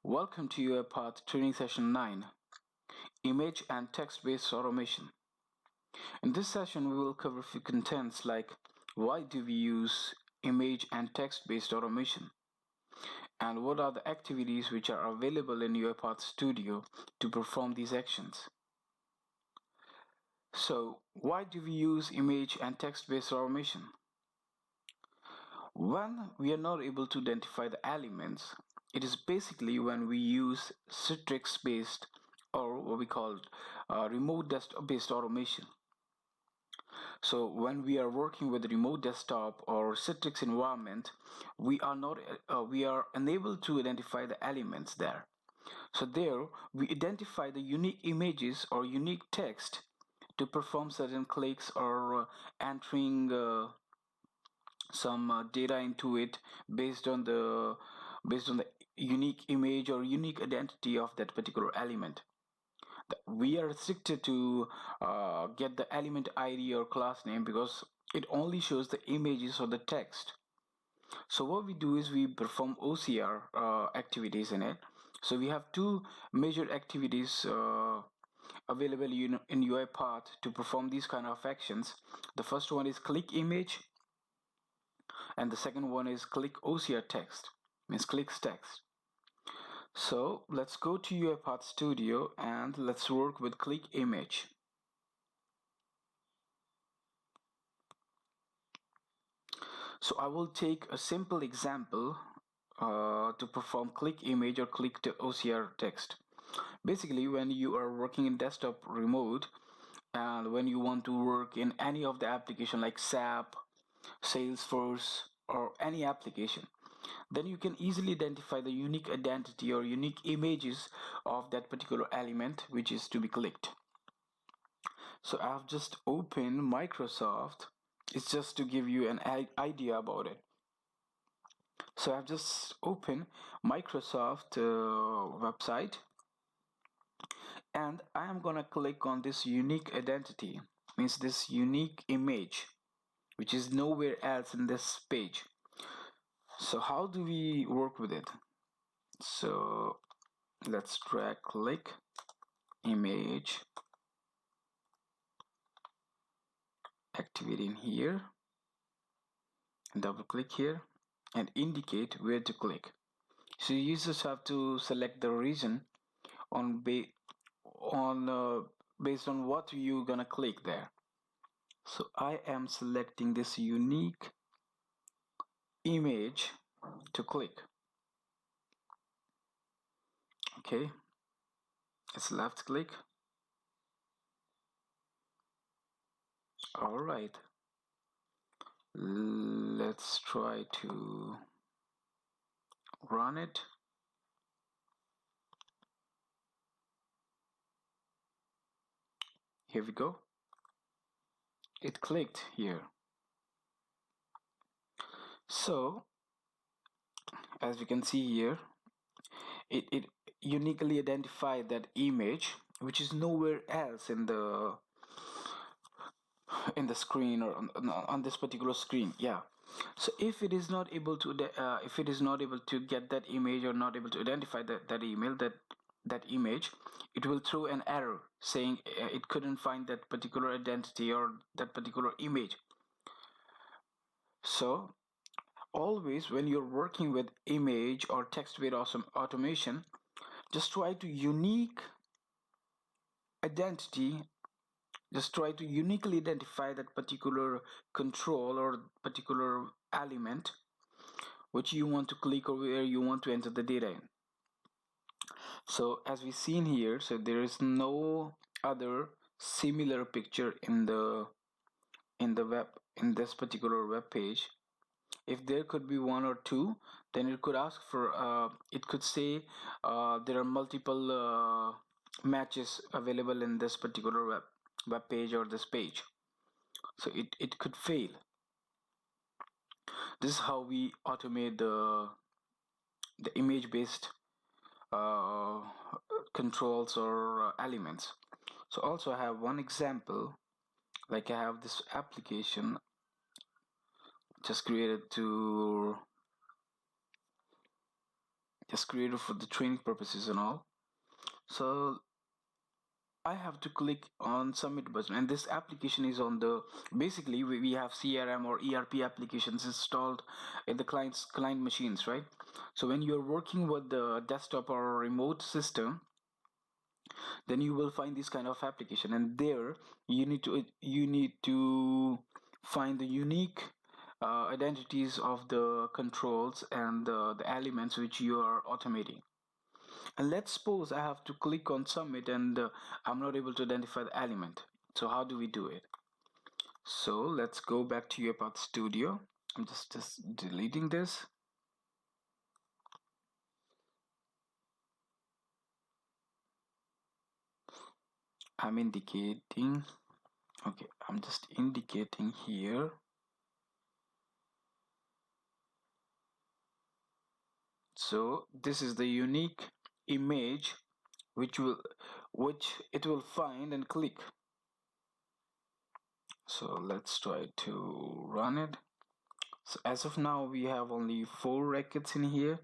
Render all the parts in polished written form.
Welcome to Uipath Training Session 9, Image and Text-Based Automation. In this session, we will cover a few contents like why do we use image and text-based automation, and what are the activities which are available in Uipath Studio to perform these actions. So, why do we use image and text-based automation? When we are not able to identify the elements, it is basically when we use Citrix-based or what we call remote desktop-based automation. So when we are working with remote desktop or Citrix environment, we are unable to identify the elements there. So there we identify the unique images or unique text to perform certain clicks or entering some data into it based on the unique image or unique identity of that particular element. We are restricted to get the element ID or class name because it only shows the images or the text. So what we do is we perform OCR activities in it. So we have two major activities available in UiPath to perform these kind of actions. The first one is click image, and the second one is click OCR text, means clicks text. So let's go to Uipath Studio and let's work with click image. So I will take a simple example to perform click image or click to OCR text. Basically, when you are working in desktop remote and when you want to work in any of the application like SAP, Salesforce, or any application, then you can easily identify the unique identity or unique images of that particular element which is to be clicked. So I've just opened Microsoft. It's just to give you an idea about it. So I've just opened Microsoft website, and I am gonna click on this unique identity, means this unique image which is nowhere else in this page. So how do we work with it? So let's drag click image, activate in here, double click here and indicate where to click. So you just have to select the region based on what you're gonna click there. So I am selecting this unique image to click. Okay, it's left click. All right, let's try to run it. Here we go. It clicked here. So as we can see here, it uniquely identified that image which is nowhere else in the screen or on this particular screen. Yeah, so if it is not able to get that image or not able to identify that image, it will throw an error saying it couldn't find that particular identity or that particular image. So always when you're working with image or text-based automation, just try to uniquely identify that particular control or particular element which you want to click or where you want to enter the data in. So as we seen here, so there is no other similar picture in the web, in this particular web page. If there could be one or two, then it could ask for it could say there are multiple matches available in this particular web page or this page, so it could fail. This is how we automate the image based controls or elements. So also I have one example, like I have this application just created to is created for the training purposes and all. So I have to click on submit button, and this application is on the, basically we have CRM or ERP applications installed in the client machines, right? So when you're working with the desktop or remote system, then you will find this kind of application, and there you need to find the unique identities of the controls and the elements which you are automating. And let's suppose I have to click on submit, and I'm not able to identify the element. So how do we do it? So let's go back to Uipath Studio. I'm just deleting this. I'm indicating, okay, I'm just indicating here. So this is the unique image which it will find and click. So let's try to run it. So as of now we have only 4 records in here,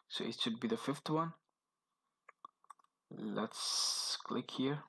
so it should be the 5th one. Let's click here.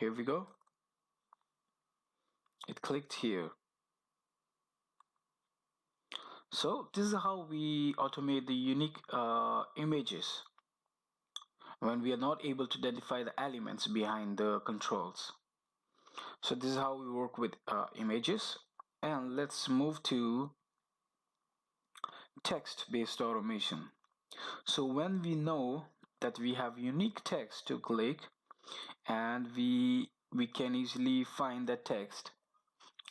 Here we go. It clicked here. So this is how we automate the unique images when we are not able to identify the elements behind the controls. So this is how we work with images. And let's move to text-based automation. So when we know that we have unique text to click, and we can easily find the text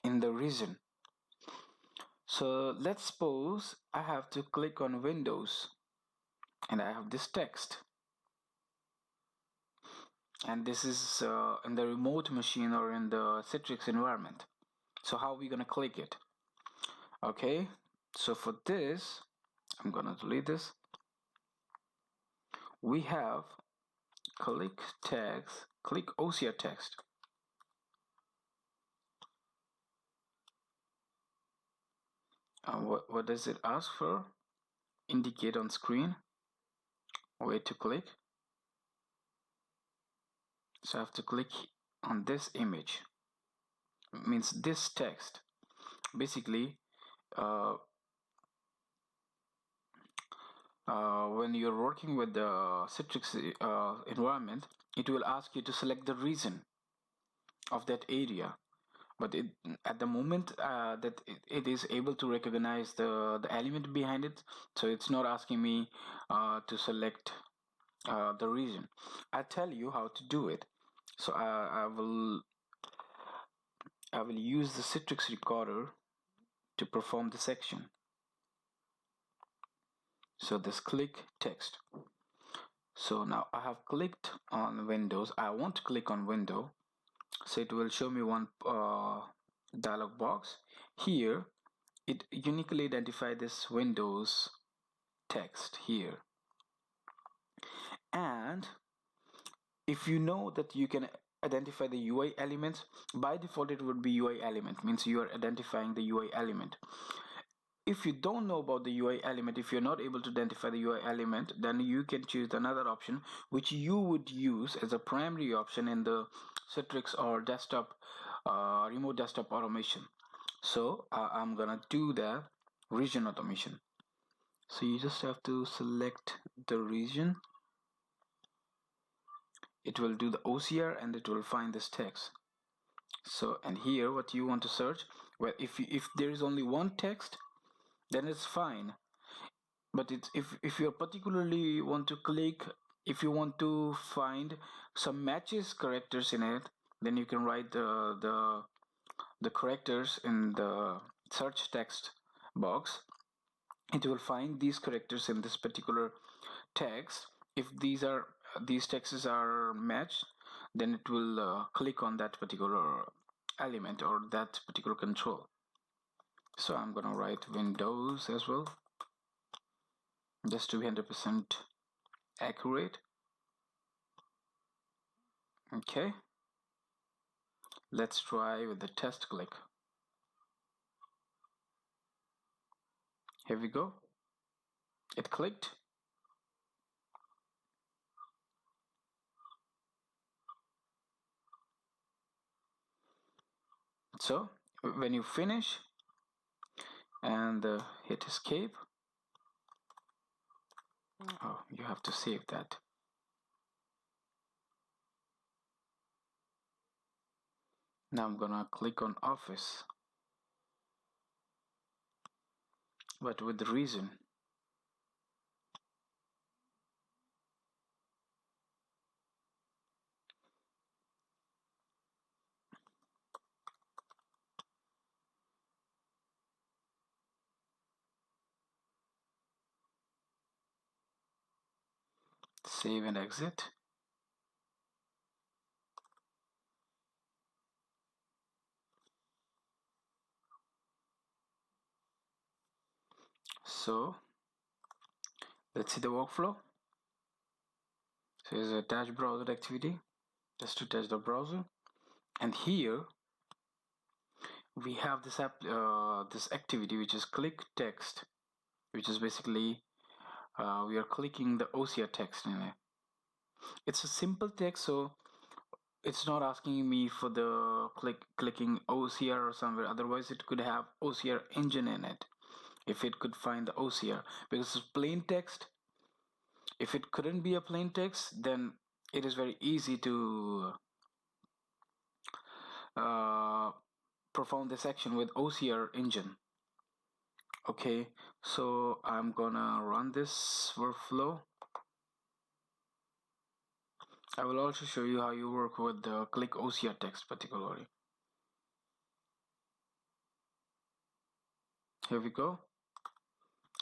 in the region. So let's suppose I have to click on Windows, and I have this text, and this is in the remote machine or in the Citrix environment. So how are we gonna click it? Okay, so for this I'm gonna delete this. We have click text, click OCR text. What does it ask for? Indicate on screen where to click. So I have to click on this image. It means this text. Basically, uh, when you're working with the Citrix environment, it will ask you to select the region of that area. But at the moment that it is able to recognize the element behind it, so it's not asking me to select the region. I'll tell you how to do it. So I will use the Citrix recorder to perform the section. So this click text. So now I have clicked on Windows. I want to click on window, so it will show me one dialog box. Here it uniquely identify this Windows text here, and if you know that you can identify the UI elements, by default it would be UI element, means you are identifying the UI element. If you don't know about the UI element, if you're not able to identify the UI element, then you can choose another option which you would use as a primary option in the Citrix or desktop remote desktop automation. So I'm gonna do the region automation. So you just have to select the region. It will do the OCR and it will find this text. So, and here what you want to search, well, if there is only one text, then it's fine. But it's if you particularly want to click, if you want to find some matches characters in it, then you can write the characters in the search text box. It will find these characters in this particular text. If these texts are matched, then it will click on that particular element or that particular control. So I'm gonna write Windows as well, just to be 100% accurate. Okay, let's try with the test click. Here we go. It clicked. So when you finish and hit escape, oh, you have to save that. Now I'm gonna click on Office, but with the reason. Save and exit. So let's see the workflow. So here's a attach browser activity, just to test the browser. And here we have this this activity which is click text, which is basically we are clicking the OCR text in it. It's a simple text, so it's not asking me for the clicking OCR or somewhere. Otherwise it could have OCR engine in it if it could find the OCR, because it's plain text. If it couldn't be a plain text, then it is very easy to uh, perform this action with OCR engine. Okay, so I'm gonna run this workflow. I will also show you how you work with the click OCR text particularly. Here we go.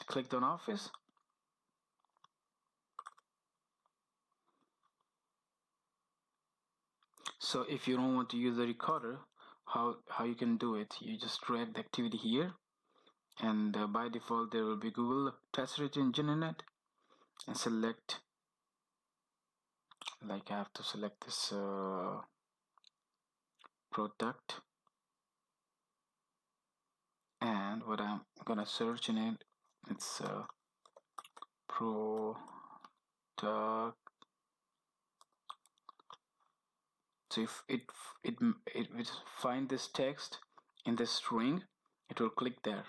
Clicked on Office. So if you don't want to use the recorder, how you can do it, you just drag the activity here, and by default there will be Google Test Search Engine in it, and select, like I have to select this product, and what I'm gonna search in it, it's product. So if it will find this text in this string, it will click there.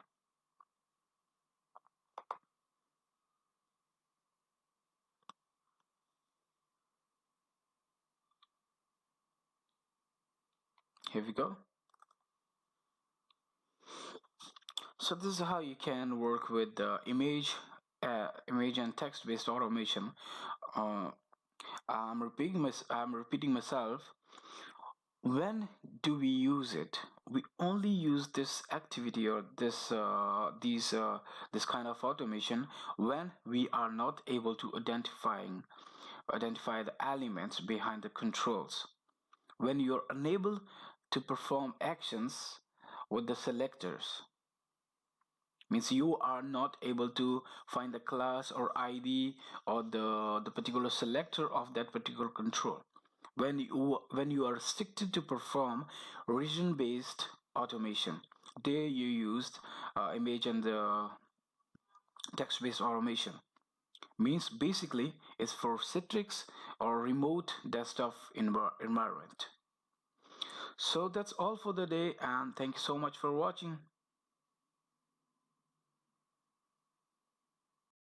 Here we go. So this is how you can work with the image and text-based automation. Uh, I'm repeating myself. When do we use it? We only use this activity or this kind of automation when we are not able to identify the elements behind the controls. When you're unable to perform actions with the selectors, means you are not able to find the class or ID or the particular selector of that particular control. When you are restricted to perform region based automation, there you used image and the text based automation. Means basically it's for Citrix or remote desktop environment. So that's all for the day, and thank you so much for watching.